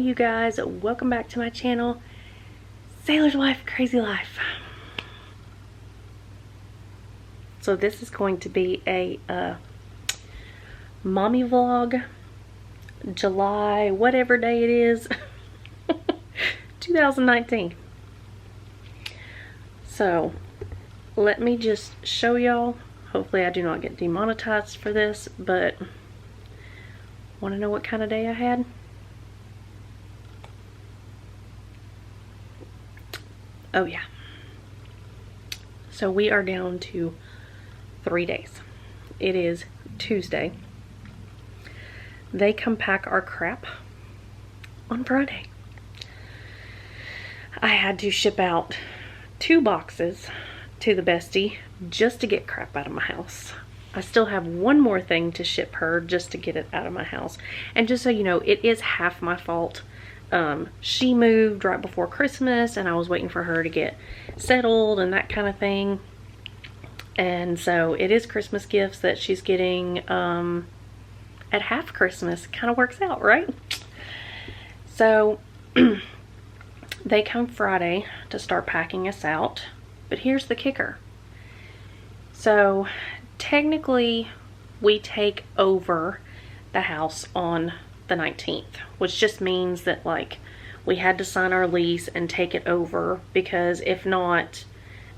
you guys, welcome back to my channel, Sailor's Wife Crazy Life. So this is going to be a mommy vlog, July whatever day it is, 2019. So let me just show y'all. Hopefully I do not get demonetized for this, but want to know what kind of day I had? Oh yeah. So we are down to 3 days. It is Tuesday. They come pack our crap on Friday. I had to ship out 2 boxes to the bestie just to get crap out of my house. I still have one more thing to ship her just to get it out of my house. And just so you know, it is half my fault. She moved right before Christmas and I was waiting for her to get settled and that kind of thing. And so it is Christmas gifts that she's getting at half Christmas. Kind of works out, right? So they come Friday to start packing us out. But here's the kicker. So technically we take over the house on the 19th, which just means that like we had to sign our lease and take it over, because if not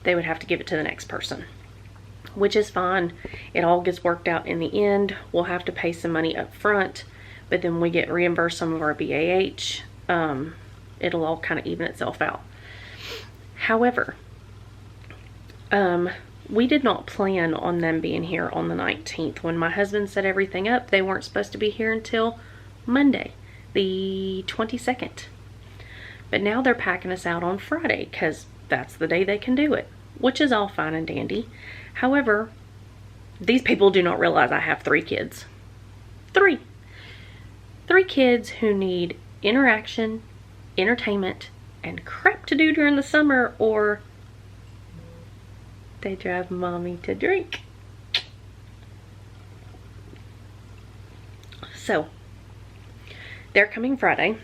they would have to give it to the next person, which is fine. It all gets worked out in the end. We'll have to pay some money up front, but then we get reimbursed some of our BAH. It'll all kind of even itself out. However, we did not plan on them being here on the 19th. When my husband set everything up, they weren't supposed to be here until Monday, the 22nd. But now they're packing us out on Friday because that's the day they can do it, which is all fine and dandy. However, these people do not realize I have 3 kids. 3 kids who need interaction, entertainment, and crap to do during the summer, or they drive mommy to drink. So they're coming Friday.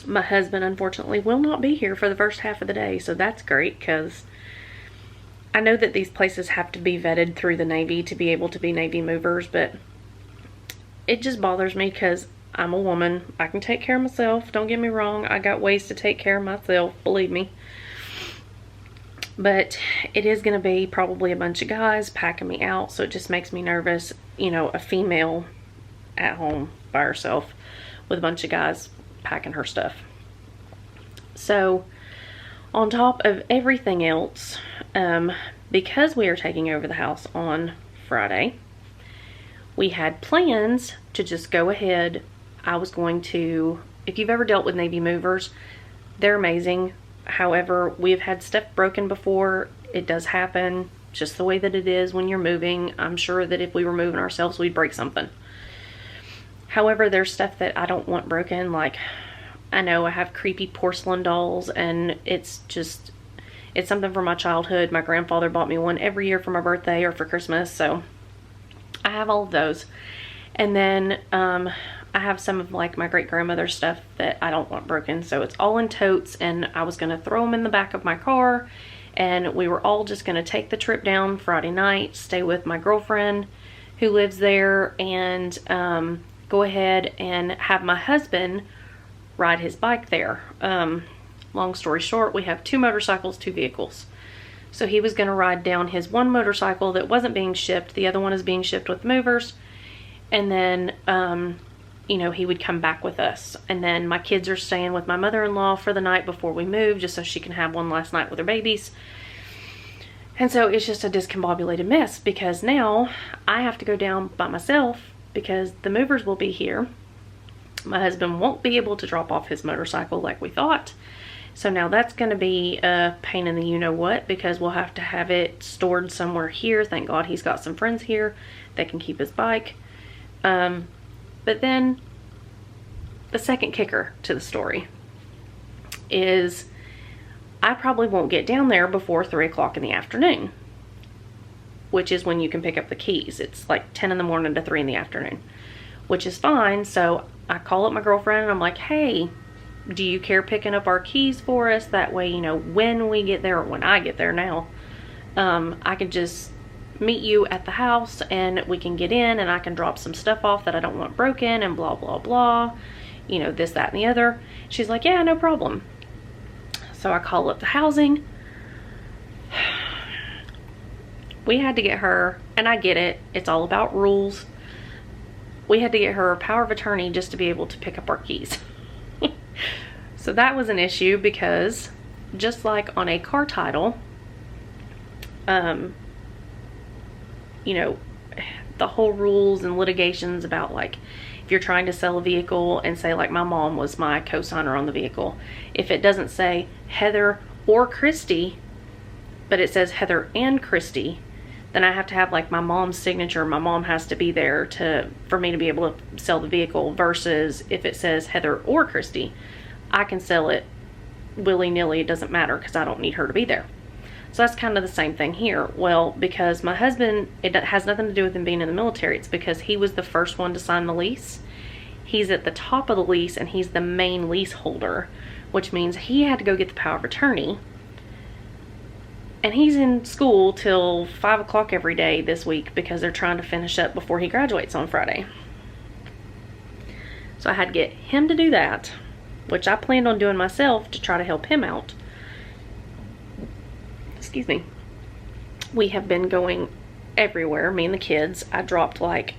My husband unfortunately will not be here for the first half of the day, so that's great, because I know that these places have to be vetted through the Navy to be able to be Navy movers, but it just bothers me because I'm a woman. I can take care of myself. Don't get me wrong. I got ways to take care of myself, believe me. But it is going to be probably a bunch of guys packing me out, so it just makes me nervous. You know, a female at home by herself with a bunch of guys packing her stuff. So on top of everything else, because we are taking over the house on Friday, we had plans to just go ahead. I was going to, if you've ever dealt with Navy movers, they're amazing. However, we've had stuff broken before. It does happen, just the way that it is when you're moving. I'm sure that if we were moving ourselves, we'd break something. However, there's stuff that I don't want broken. Like, I know I have creepy porcelain dolls, and it's something from my childhood. My grandfather bought me one every year for my birthday or for Christmas, so I have all of those. And then I have some of like my great grandmother's stuff that I don't want broken, so it's all in totes, and I was gonna throw them in the back of my car, and we were all just gonna take the trip down Friday night, stay with my girlfriend who lives there, and go ahead and have my husband ride his bike there. Long story short, we have 2 motorcycles, 2 vehicles. So he was gonna ride down his one motorcycle that wasn't being shipped. The other one is being shipped with movers. And then, you know, he would come back with us. And then my kids are staying with my mother-in-law for the night before we move, just so she can have one last night with her babies. And so it's just a discombobulated mess, because now I have to go down by myself because the movers will be here. My husband won't be able to drop off his motorcycle like we thought. So now that's going to be a pain in the you-know-what, because we'll have to have it stored somewhere here. Thank God he's got some friends here that can keep his bike. But then the second kicker to the story is I probably won't get down there before 3 o'clock in the afternoon, which is when you can pick up the keys. It's like 10 in the morning to 3 in the afternoon, which is fine. So I call up my girlfriend and I'm like, hey, do you care picking up our keys for us? That way, you know, when we get there, or when I get there now, I can just meet you at the house and we can get in and I can drop some stuff off that I don't want broken and blah, blah, blah. You know, this, that, and the other. She's like, yeah, no problem. So I call up the housing. We had to get her, and I get it, it's all about rules. We had to get her a power of attorney just to be able to pick up our keys. So that was an issue because just like on a car title, you know, the whole rules and litigations about, like, if you're trying to sell a vehicle and say, like, my mom was my co-signer on the vehicle, if it doesn't say Heather or Christy, but it says Heather and Christy, then I have to have, like, my mom's signature. My mom has to be there for me to be able to sell the vehicle, versus if it says Heather or Christy, I can sell it willy-nilly. It doesn't matter because I don't need her to be there. So that's kind of the same thing here. Well, because my husband, it has nothing to do with him being in the military. It's because he was the first one to sign the lease. He's at the top of the lease and he's the main leaseholder, which means he had to go get the power of attorney. And he's in school till 5 o'clock every day this week because they're trying to finish up before he graduates on Friday. So I had to get him to do that, which I planned on doing myself to try to help him out. Excuse me. We have been going everywhere, me and the kids. I dropped like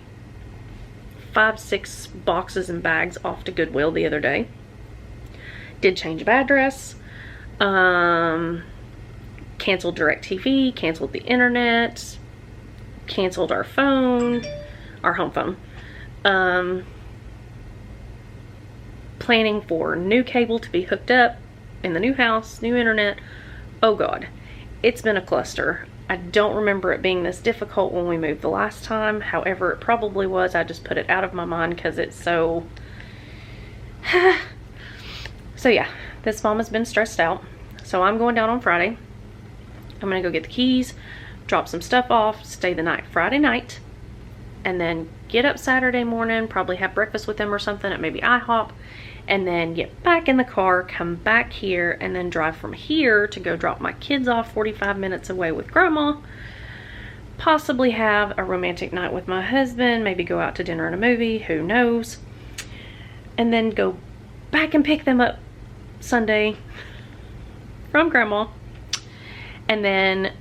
5-6 boxes and bags off to Goodwill the other day. Did change of address. Canceled DirecTV, canceled the internet, canceled our phone, our home phone. Planning for new cable to be hooked up in the new house, new internet. Oh God, it's been a cluster. I don't remember it being this difficult when we moved the last time. However, it probably was. I just put it out of my mind because it's so... So yeah, this mom has been stressed out. So I'm going down on Friday. I'm going to go get the keys, drop some stuff off, stay the night Friday night, and then get up Saturday morning, probably have breakfast with them or something at maybe IHOP, and then get back in the car, come back here, and then drive from here to go drop my kids off 45 minutes away with Grandma, possibly have a romantic night with my husband, maybe go out to dinner and a movie, who knows, and then go back and pick them up Sunday from Grandma. And then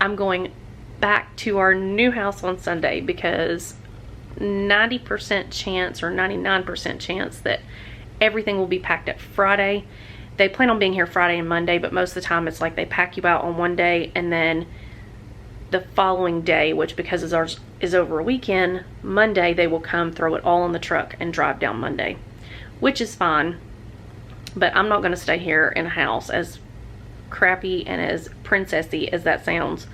I'm going back to our new house on Sunday because 90% chance or 99% chance that everything will be packed up Friday. They plan on being here Friday and Monday, but most of the time it's like they pack you out on one day and then the following day, which because ours is over a weekend, Monday they will come, throw it all in the truck and drive down Monday, which is fine. But I'm not going to stay here in a house, as crappy and as princessy as that sounds.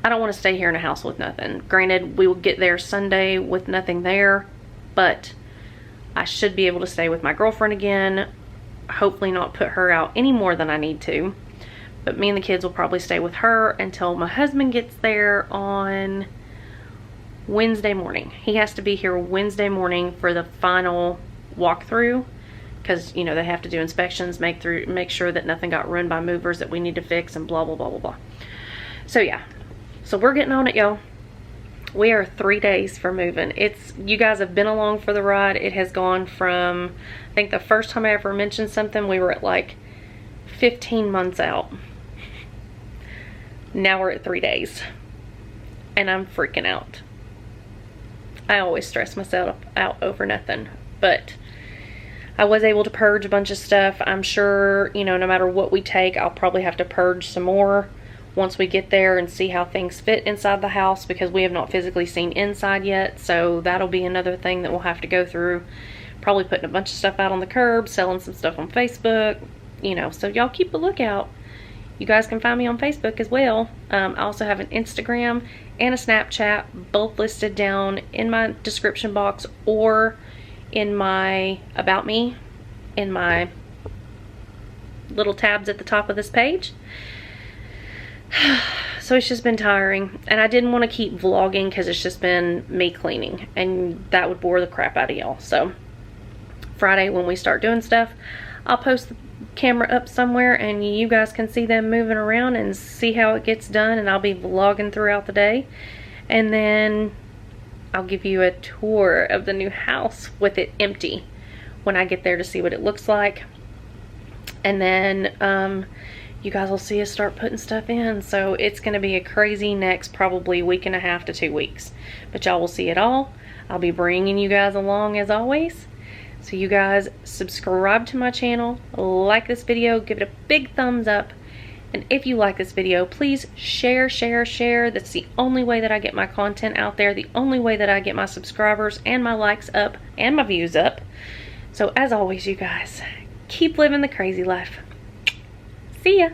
I don't want to stay here in a house with nothing. Granted, we will get there Sunday with nothing there, but I should be able to stay with my girlfriend again. Hopefully not put her out any more than I need to. But me and the kids will probably stay with her until my husband gets there on Wednesday morning. He has to be here Wednesday morning for the final walkthrough, because, you know, they have to do inspections, make sure that nothing got ruined by movers that we need to fix, and blah, blah, blah, blah, blah. So yeah, so we're getting on it, y'all. We are 3 days from moving. You guys have been along for the ride. It has gone from, I think the first time I ever mentioned something, we were at like 15 months out. Now we're at 3 days. And I'm freaking out. I always stress myself out over nothing. But I was able to purge a bunch of stuff. I'm sure, you know, no matter what we take, I'll probably have to purge some more once we get there and see how things fit inside the house, because we have not physically seen inside yet. So that'll be another thing that we'll have to go through. Probably putting a bunch of stuff out on the curb, selling some stuff on Facebook, you know, so y'all keep a lookout. You guys can find me on Facebook as well. I also have an Instagram and a Snapchat, both listed down in my description box or in my About Me, in my little tabs at the top of this page. So it's just been tiring, and I didn't want to keep vlogging because it's just been me cleaning, and that would bore the crap out of y'all. So Friday when we start doing stuff, I'll post the camera up somewhere and you guys can see them moving around and see how it gets done, and I'll be vlogging throughout the day. And then I'll give you a tour of the new house with it empty when I get there to see what it looks like. And then you guys will see us start putting stuff in. So it's going to be a crazy next probably week and a half to 2 weeks. But y'all will see it all. I'll be bringing you guys along as always. So you guys subscribe to my channel, like this video, give it a big thumbs up. And if you like this video, please share, share, share. That's the only way that I get my content out there. The only way that I get my subscribers and my likes up and my views up. So as always, you guys, keep living the crazy life. See ya.